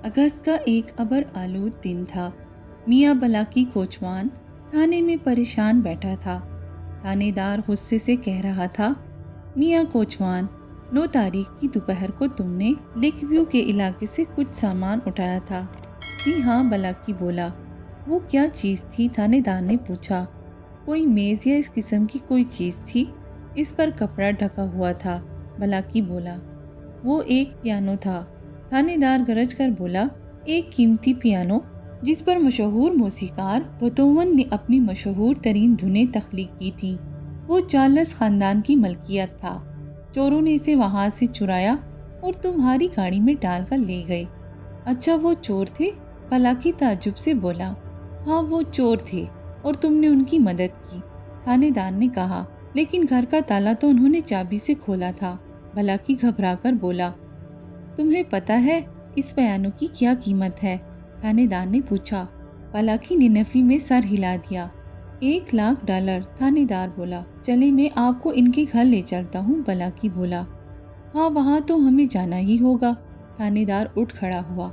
अगस्त का एक अबर आलूद दिन था। मियाँ बलाकी कोचवान थाने में परेशान बैठा था। थानेदार गुस्से से कह रहा था, मियाँ कोचवान, 9 तारीख की दोपहर को तुमने लेक व्यू के इलाके से कुछ सामान उठाया था। जी हाँ, बलाकी बोला। वो क्या चीज़ थी? थानेदार ने पूछा। कोई मेज़ या इस किस्म की कोई चीज़ थी। इस पर कपड़ा ढका हुआ था, बलाकी बोला। वो एक पियानो था। थानेदार गरज कर बोला, एक कीमती पियानो जिस पर मशहूर मौसीकार बेथोवन ने अपनी मशहूर तरीन धुनें तख्लीक की थी। वो चार्ल्स खानदान की मलकियत था। चोरों ने इसे वहाँ से चुराया और तुम्हारी गाड़ी में डालकर ले गए। अच्छा, वो चोर थे? बलाकी ताज्जुब से बोला। हाँ, वो चोर थे और तुमने उनकी मदद की, थानेदार ने कहा। लेकिन घर का ताला तो उन्होंने चाबी से खोला था, बलाकी घबराकर बोला। तुम्हें पता है इस पियानो की क्या कीमत है? थानेदार ने पूछा। बलाकी ने नफी में सर हिला दिया। $1,00,000, थानेदार बोला। चले, मैं आपको इनके घर ले चलता हूँ, बलाकी बोला। हाँ, वहाँ तो हमें जाना ही होगा। थानेदार उठ खड़ा हुआ।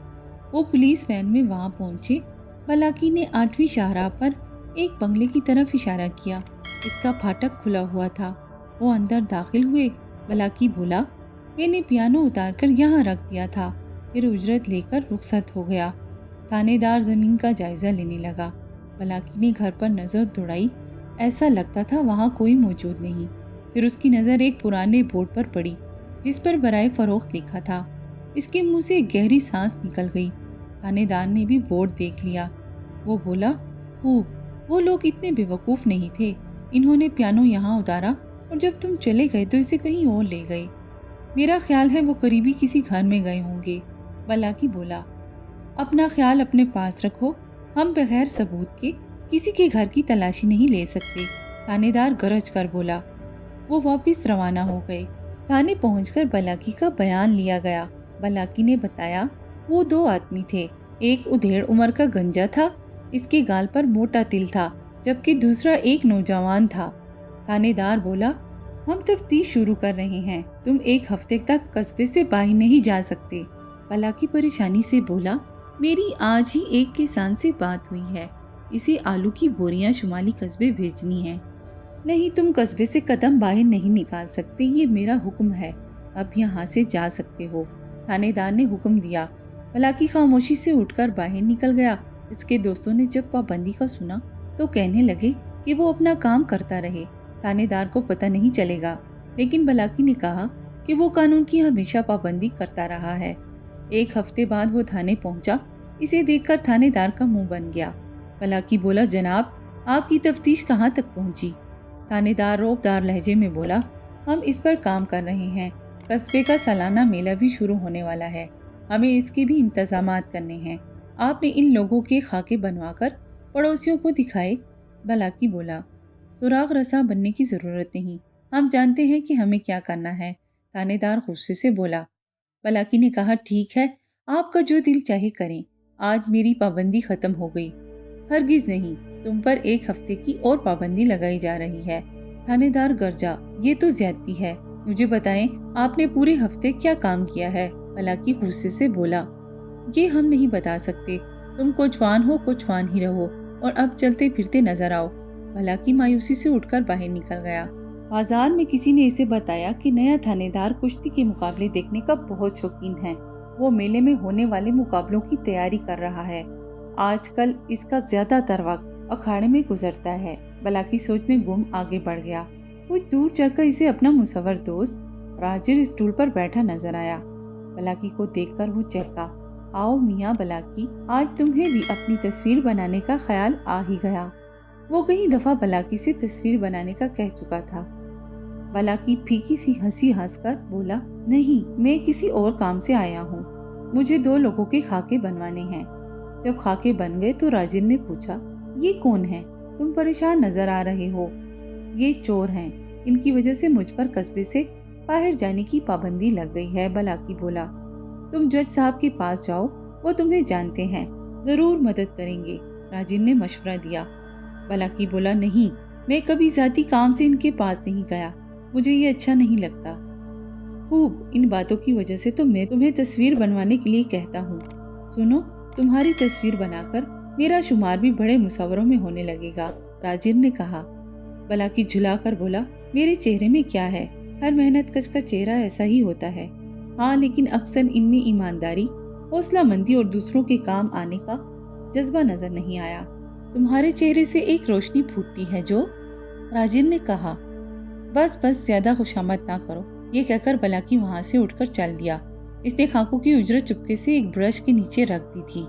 वो पुलिस वैन में वहाँ पहुँचे। बलाकी ने 8वीं शाहराह पर एक बंगले की तरफ इशारा किया। इसका फाटक खुला हुआ था। वो अंदर दाखिल हुए। बलाकी बोला, मैंने पियानो उतार कर यहाँ रख दिया था, फिर उजरत लेकर रुखसत हो गया। थानेदार ज़मीन का जायज़ा लेने लगा। बलाकी ने घर पर नज़र दौड़ाई। ऐसा लगता था वहाँ कोई मौजूद नहीं। फिर उसकी नज़र एक पुराने बोर्ड पर पड़ी जिस पर बराए फ़रोख्त लिखा था। इसके मुंह से एक गहरी सांस निकल गई। थानेदार ने भी बोर्ड देख लिया। वो बोला, खूब, वो लोग इतने बेवकूफ़ नहीं थे। इन्होंने पियानो यहाँ उतारा और जब तुम चले गए तो इसे कहीं और ले गए। मेरा ख्याल है वो करीबी किसी घर में गए होंगे, बलाकी बोला। अपना ख्याल अपने पास रखो। हम बगैर सबूत के किसी के घर की तलाशी नहीं ले सकते, थानेदार गरज कर बोला। वो वापस रवाना हो गए। थाने पहुंचकर बलाकी का बयान लिया गया। बलाकी ने बताया, वो 2 आदमी थे। एक उधेड़ उम्र का गंजा था, इसके गाल पर मोटा तिल था, जबकि दूसरा एक नौजवान था। थानेदार बोला, हम तफ्तीश शुरू कर रहे हैं। तुम 1 हफ्ते तक कस्बे से बाहर नहीं जा सकते। बलाकी परेशानी से बोला, मेरी आज ही एक किसान से बात हुई है। इसे आलू की बोरियां शुमाली कस्बे भेजनी है। नहीं, तुम कस्बे से कदम बाहर नहीं निकाल सकते, ये मेरा हुक्म है। अब यहाँ से जा सकते हो, थानेदार ने हुक्म दिया। बलाकी खामोशी से उठकर बाहर निकल गया। इसके दोस्तों ने जब पाबंदी का सुना तो कहने लगे कि वो अपना काम करता रहे, थानेदार को पता नहीं चलेगा। लेकिन बलाकी ने कहा कि वो कानून की हमेशा पाबंदी करता रहा है। 1 हफ्ते बाद वो थाने पहुंचा। इसे देखकर थानेदार का मुंह बन गया। बलाकी बोला, जनाब, आपकी तफ्तीश कहाँ तक पहुंची? थानेदार रौबदार लहजे में बोला, हम इस पर काम कर रहे हैं। कस्बे का सालाना मेला भी शुरू होने वाला है, हमें इसके भी इंतजामात करने हैं। आपने इन लोगों के खाके बनवाकर पड़ोसियों को दिखाए, बलाकी बोला। सुराग रसा बनने की ज़रूरत नहीं, हम जानते हैं कि हमें क्या करना है, थानेदार गुस्से से बोला। बलाकी ने कहा, ठीक है, आपका जो दिल चाहे करें। आज मेरी पाबंदी ख़त्म हो गई। हरगिज़ नहीं, तुम पर 1 हफ्ते की और पाबंदी लगाई जा रही है। थानेदार गरजा, ये तो ज्यादती है। मुझे बताएं, आपने पूरे हफ्ते क्या काम किया है? बलाकी गुस्से से बोला। ये हम नहीं बता सकते। तुम कोचवान हो, कोचवान ही रहो और अब चलते फिरते नजर आओ। बलाकी मायूसी से उठकर बाहर निकल गया। बाजार में किसी ने इसे बताया कि नया थानेदार कुश्ती के मुकाबले देखने का बहुत शौकीन है। वो मेले में होने वाले मुकाबलों की तैयारी कर रहा है। आजकल इसका ज्यादातर वक्त अखाड़े में गुजरता है। बलाकी सोच में गुम आगे बढ़ गया। कुछ दूर चलकर इसे अपना मुसव्वर दोस्त राजिर स्टूल पर बैठा नजर आया। बलाकी को देखकर वो चहका। आओ मियाँ बलाकी, आज तुम्हें भी अपनी तस्वीर बनाने का ख्याल आ ही गया। वो कई दफा बलाकी से तस्वीर बनाने का कह चुका था। बलाकी फीकी सी हंसी हंसकर बोला, नहीं, मैं किसी और काम से आया हूँ। मुझे 2 लोगों के खाके बनवाने हैं। जब खाके बन गए तो राजिर ने पूछा, ये कौन है? तुम परेशान नजर आ रहे हो। ये चोर हैं, इनकी वजह से मुझ पर कस्बे से बाहर जाने की पाबंदी लग गई है, बलाकी बोला। तुम जज साहब के पास जाओ, वो तुम्हें जानते हैं, जरूर मदद करेंगे, राजिर ने मशवरा दिया। बलाकी बोला, नहीं, मैं कभी जाती काम से इनके पास नहीं गया, मुझे ये अच्छा नहीं लगता। खूब, इन बातों की वजह से तो मैं तुम्हें तस्वीर बनवाने के लिए कहता हूँ। सुनो, तुम्हारी तस्वीर बनाकर मेरा शुमार भी बड़े मुसव्वरों में होने लगेगा, राजिर ने कहा। बलाकी झुलाकर बोला, मेरे चेहरे में क्या है, हर मेहनत कश का चेहरा ऐसा ही होता है। हाँ, लेकिन अक्सर इनमें ईमानदारी, हौसला मंदी और दूसरों के काम आने का जज्बा नजर नहीं आया। तुम्हारे चेहरे से एक रोशनी फूटती है जो, राजिर ने कहा। बस बस, ज्यादा खुशामद ना करो, ये कहकर बलाकी वहां से उठकर चल दिया। इसने खाकों की उजरत चुपके से एक ब्रश के नीचे रख दी थी,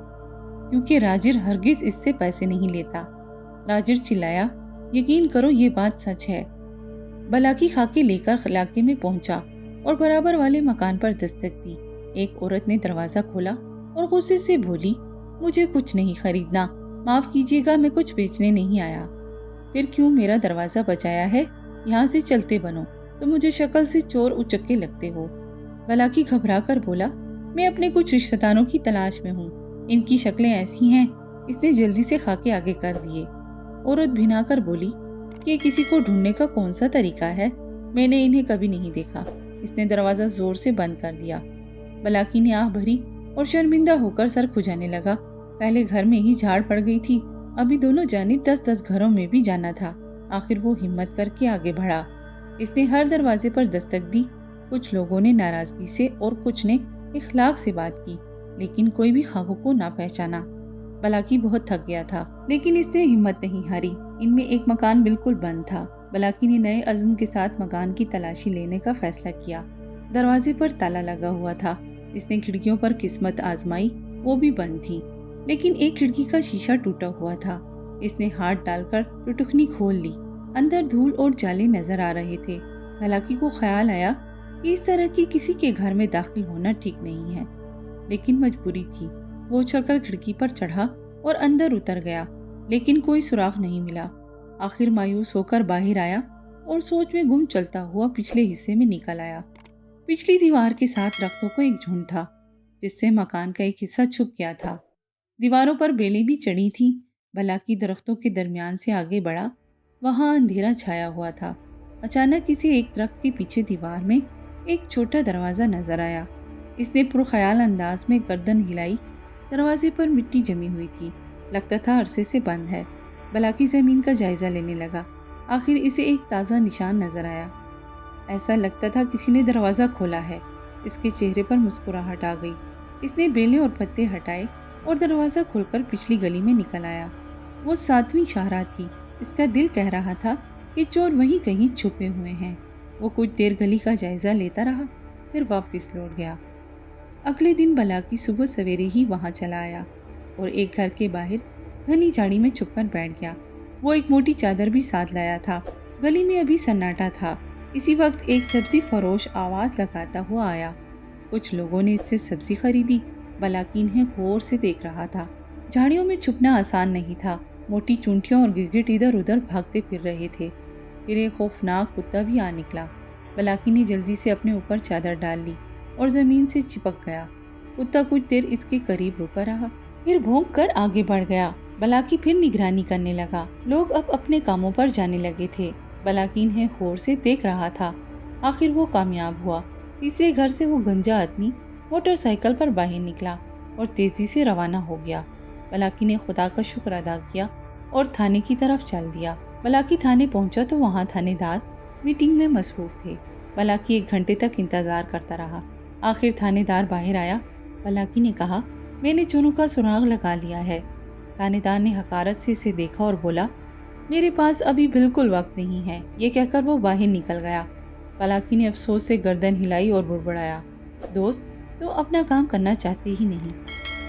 क्योंकि राजिर हरगिज इससे पैसे नहीं लेता। राजिर चिल्लाया, यकीन करो ये बात सच है। बलाकी खाके लेकर इलाके में पहुंचा और बराबर वाले मकान पर दस्तक दी। एक औरत ने दरवाजा खोला और गुस्से से बोली, मुझे कुछ नहीं खरीदना, माफ कीजिएगा, मैं कुछ बेचने नहीं आया। फिर क्यों मेरा दरवाजा बचाया है? यहाँ से चलते बनो, तो मुझे शक्ल से चोर उचक्के लगते हो। बलाकी घबरा कर बोला, मैं अपने कुछ रिश्तेदारों की तलाश में हूँ, इनकी शक्लें ऐसी हैं। इसने जल्दी से खाके आगे कर दिए। औरत भिना कर बोली कि किसी को ढूंढने का कौन सा तरीका है, मैंने इन्हें कभी नहीं देखा। इसने दरवाजा जोर से बंद कर दिया। बलाकी ने आह भरी और शर्मिंदा होकर सर खुजाने लगा। पहले घर में ही झाड़ पड़ गई थी, अभी दोनों जानिब 10-10 घरों में भी जाना था। आखिर वो हिम्मत करके आगे बढ़ा। इसने हर दरवाजे पर दस्तक दी। कुछ लोगों ने नाराजगी से और कुछ ने इखलाक से बात की, लेकिन कोई भी खाकों को ना पहचाना। बलाकी बहुत थक गया था, लेकिन इसने हिम्मत नहीं हारी। इनमें एक मकान बिल्कुल बंद था। बलाकी ने नए अज़्म के साथ मकान की तलाशी लेने का फैसला किया। दरवाजे पर ताला लगा हुआ था। इसने खिड़कियों पर किस्मत आजमाई, वो भी बंद थी, लेकिन एक खिड़की का शीशा टूटा हुआ था। इसने हाथ डालकर टुटुकनी खोल ली। अंदर धूल और जाले नजर आ रहे थे। बलाकी को ख्याल आया कि इस तरह की किसी के घर में दाखिल होना ठीक नहीं है, लेकिन मजबूरी थी। वो उछलकर खिड़की पर चढ़ा और अंदर उतर गया, लेकिन कोई सुराग नहीं मिला। आखिर मायूस होकर बाहर आया और सोच में गुम चलता हुआ पिछले हिस्से में निकल आया। पिछली दीवार के साथ दरख्तों को एक झुंड था, जिससे मकान का एक हिस्सा छुप गया था। दीवारों पर बेलें भी चढ़ी थी। बलाकी दरख्तों के दरमियान से आगे बढ़ा। वहां अंधेरा छाया हुआ था। अचानक किसी एक दरख्त के पीछे दीवार में एक छोटा दरवाजा नजर आया। इसने पुरख्याल अंदाज में गर्दन हिलाई। दरवाजे पर मिट्टी जमी हुई थी, लगता था अरसे से बंद है। बलाकी जमीन का जायजा लेने लगा। आखिर इसे एक ताज़ा निशान नजर आया। ऐसा लगता था किसी ने दरवाजा खोला है। इसके चेहरे पर मुस्कुराहट आ गई। इसने बेलें और पत्ते हटाए और दरवाजा खोलकर पिछली गली में निकल आया। वो 7वीं शाहराह थी। इसका दिल कह रहा था कि चोर वहीं कहीं छुपे हुए हैं। वो कुछ देर गली का जायजा लेता रहा, फिर वापस लौट गया। अगले दिन बलाकी सुबह सवेरे ही वहां चला आया और एक घर के बाहर घनी झाड़ी में छुपकर बैठ गया। वो एक मोटी चादर भी साथ लाया था। गली में अभी सन्नाटा था। इसी वक्त एक सब्जी फरोश आवाज लगाता हुआ आया। कुछ लोगों ने इससे सब्जी खरीदी। बलाकी इन्हें गौर से देख रहा था। झाड़ियों में छुपना आसान नहीं था। मोटी चूंटियां और गिरगिट इधर उधर भागते फिर रहे थे। फिर एक खौफनाक कुत्ता भी आ निकला। बलाकी ने जल्दी से अपने ऊपर चादर डाल ली और जमीन से चिपक गया। कुत्ता कुछ देर इसके करीब रुका रहा, फिर भौंक कर आगे बढ़ गया। बलाकी फिर निगरानी करने लगा। लोग अब अपने कामों पर जाने लगे थे। बलाकी इन्हें गौर से देख रहा था। आखिर वो कामयाब हुआ। तीसरे घर से वो गंजा आदमी मोटरसाइकिल पर बाहर निकला और तेजी से रवाना हो गया। बलाकी ने खुदा का शुक्र अदा किया और थाने की तरफ चल दिया। बलाकी थाने पहुंचा तो वहां थानेदार मीटिंग में मसरूफ थे। बलाकी 1 घंटे तक इंतजार करता रहा। आखिर थानेदार बाहर आया। बलाकी ने कहा, मैंने चोरों का सुराग लगा लिया है। थानेदार ने हकारत से इसे देखा और बोला, मेरे पास अभी बिल्कुल वक्त नहीं है। ये कहकर वो बाहर निकल गया। बलाकी ने अफसोस से गर्दन हिलाई और बुड़बुड़ाया, दोस्त तो अपना काम करना चाहते ही नहीं।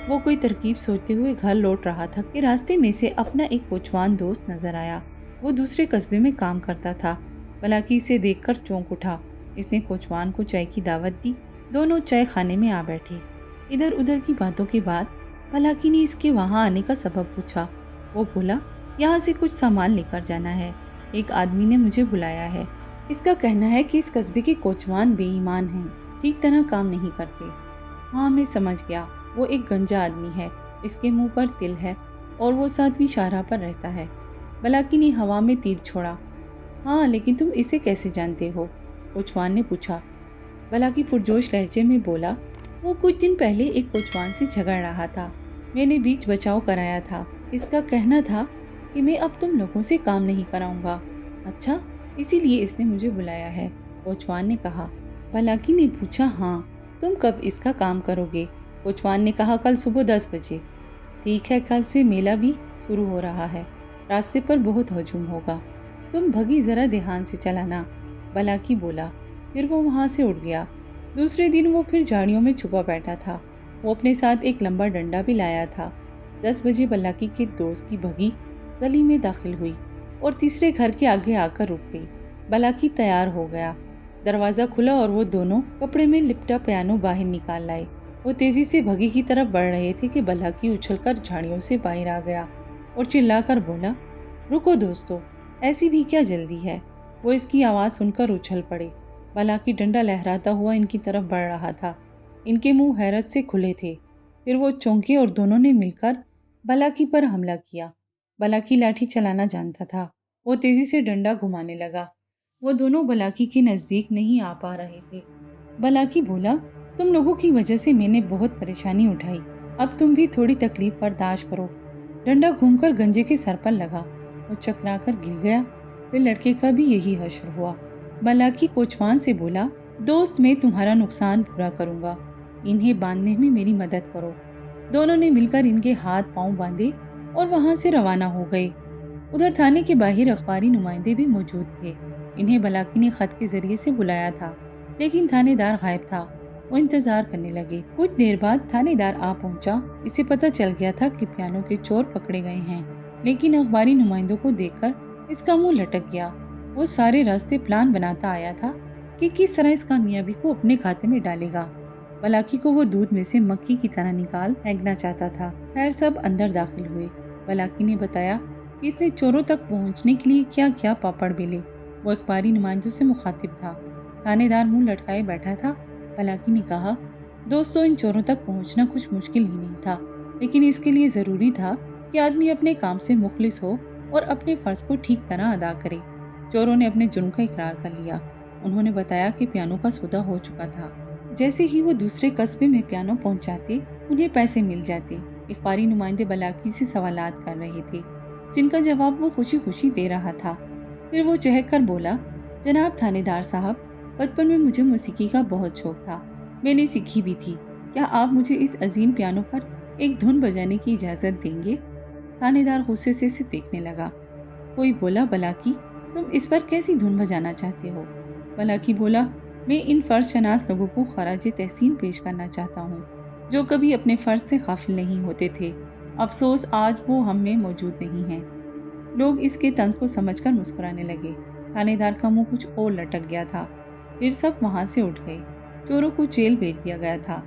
वो कोई तरकीब सोचते हुए घर लौट रहा था कि रास्ते में से अपना एक कोचवान दोस्त नजर आया। वो दूसरे कस्बे में काम करता था। बलाकी इसे देखकर चौंक उठा। इसने कोचवान को चाय की दावत दी। दोनों चाय खाने में आ बैठे। इधर उधर की बातों के बाद बलाकी ने इसके वहाँ आने का सबब पूछा। वो बोला, यहाँ से कुछ सामान लेकर जाना है। एक आदमी ने मुझे बुलाया है। इसका कहना है कि इस कस्बे के कोचवान बेईमान हैं, ठीक तरह काम नहीं करते। हाँ, मैं समझ गया। वो एक गंजा आदमी है। इसके मुंह पर तिल है और वो 7वीं शाहराह पर रहता है। बलाकी ने हवा में तीर छोड़ा। हाँ, लेकिन तुम इसे कैसे जानते हो? कोचवान ने पूछा। बलाकी पुरजोश लहजे में बोला, वो कुछ दिन पहले एक कोचवान से झगड़ रहा था। मैंने बीच बचाव कराया था। इसका कहना था कि मैं अब तुम लोगों से काम नहीं कराऊंगा। अच्छा, इसीलिए इसने मुझे बुलाया है, कोचवान ने कहा। बलाकी ने पूछा, हाँ, तुम कब इसका काम करोगे? कोचवान ने कहा, कल सुबह 10 बजे। ठीक है, कल से मेला भी शुरू हो रहा है, रास्ते पर बहुत हजूम होगा, तुम भगी जरा ध्यान से चलाना, बलाकी बोला। फिर वो वहाँ से उठ गया। दूसरे दिन वो फिर झाड़ियों में छुपा बैठा था। वो अपने साथ एक लंबा डंडा भी लाया था। 10 बजे बलाकी के दोस्त की भगी गली में दाखिल हुई और तीसरे घर के आगे आकर रुक गई। बलाकी तैयार हो गया। दरवाज़ा खुला और वो दोनों कपड़े में लिपटा पियानो बाहर निकाल लाए। वो तेजी से भगी की तरफ बढ़ रहे थे कि बलाकी उछलकर झाड़ियों से बाहर आ गया और चिल्लाकर बोला, रुको दोस्तों, ऐसी भी क्या जल्दी है? वो इसकी आवाज़ सुनकर उछल पड़े। बलाकी डंडा लहराता हुआ इनकी तरफ बढ़ रहा था। इनके मुंह हैरत से खुले थे। फिर वो चौंके और दोनों ने मिलकर बलाकी पर हमला किया। बलाकी लाठी चलाना जानता था। वो तेजी से डंडा घुमाने लगा। वो दोनों बलाकी के नज़दीक नहीं आ पा रहे थे। बलाकी बोला, तुम लोगों की वजह से मैंने बहुत परेशानी उठाई, अब तुम भी थोड़ी तकलीफ बर्दाश्त करो। डंडा घूमकर गंजे के सर पर लगा। वो चकरा कर गिर गया। फिर लड़के का भी यही हश्र हुआ। बलाकी कोचवान से बोला, दोस्त, मैं तुम्हारा नुकसान पूरा करूंगा, इन्हें बांधने में मेरी मदद करो। दोनों ने मिलकर इनके हाथ पांव बांधे और वहां से रवाना हो गए। उधर थाने के बाहर अखबारी नुमाइंदे भी मौजूद थे। इन्हें बलाकी ने खत के जरिए से बुलाया था, लेकिन थानेदार गायब था। वो इंतजार करने लगे। कुछ देर बाद थानेदार आ पहुंचा। इसे पता चल गया था कि पियानो के चोर पकड़े गए हैं, लेकिन अखबारी नुमाइंदों को देखकर इसका मुंह लटक गया। वो सारे रास्ते प्लान बनाता आया था कि किस तरह इस कामयाबी को अपने खाते में डालेगा। बलाकी को वो दूध में से मक्खी की तरह निकाल फेंकना चाहता था। खैर, सब अंदर दाखिल हुए। बलाकी ने बताया कि इसने चोरों तक पहुंचने के लिए क्या क्या पापड़ बेले। वो अखबारी नुमाइंदों से मुखातिब था। थानेदार मुंह लटकाए बैठा था। बलाकी ने कहा, दोस्तों, इन चोरों तक पहुंचना कुछ मुश्किल ही नहीं था, लेकिन इसके लिए ज़रूरी था कि आदमी अपने काम से मुखलिस हो और अपने फ़र्ज़ को ठीक तरह अदा करे। चोरों ने अपने जुर्म का इकरार कर लिया। उन्होंने बताया कि पियानो का सौदा हो चुका था। जैसे ही वो दूसरे कस्बे में पियानो पहुंचाते, उन्हें पैसे मिल जाते। अखबारी नुमाइंदे बलाकी से सवालात कर रहे थे, जिनका जवाब वो खुशी खुशी दे रहा था। फिर वो चहक कर बोला, जनाब थानेदार साहब, बचपन में मुझे मौसीकी का बहुत शौक था, मैंने सीखी भी थी। क्या आप मुझे इस अजीम पियानो पर एक धुन बजाने की इजाज़त देंगे? थानेदार गुस्से से देखने लगा। कोई बोला, बलाकी, तुम इस पर कैसी धुन बजाना चाहते हो? बलाकी बोला, मैं इन फ़र्ज शनास लोगों को खराज तहसीन पेश करना चाहता हूँ, जो कभी अपने फ़र्ज से गाफिल नहीं होते थे। अफसोस आज वो हम में मौजूद नहीं हैं। लोग इसके तंज को समझकर मुस्कुराने लगे। थानेदार का मुंह कुछ और लटक गया था। फिर सब वहां से उठ गए। चोरों को जेल भेज दिया गया था।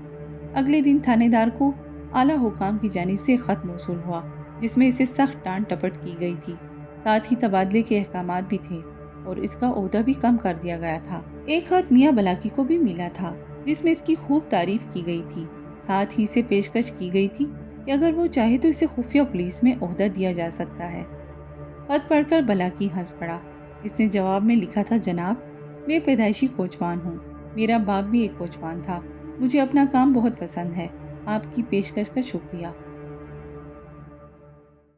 अगले दिन थानेदार को आला हुकाम की जानिब से खत मौसूल हुआ, जिसमें इसे सख्त डांट टपट की गई थी। साथ ही तबादले के अहकामात भी थे और इसका ओहदा भी कम कर दिया गया था। एक खत मियाँ बलाकी को भी मिला था, जिसमें इसकी खूब तारीफ की गई थी। साथ ही इसे पेशकश की गई थी कि अगर वो चाहे तो इसे खुफिया पुलिस में ओहदा दिया जा सकता है। खत पढ़कर बलाकी हंस पड़ा। इसने जवाब में लिखा था, जनाब, मैं पैदाइशी कोचवान हूँ, मेरा बाप भी एक कोचवान था, मुझे अपना काम बहुत पसंद है, आपकी पेशकश का शुक्रिया।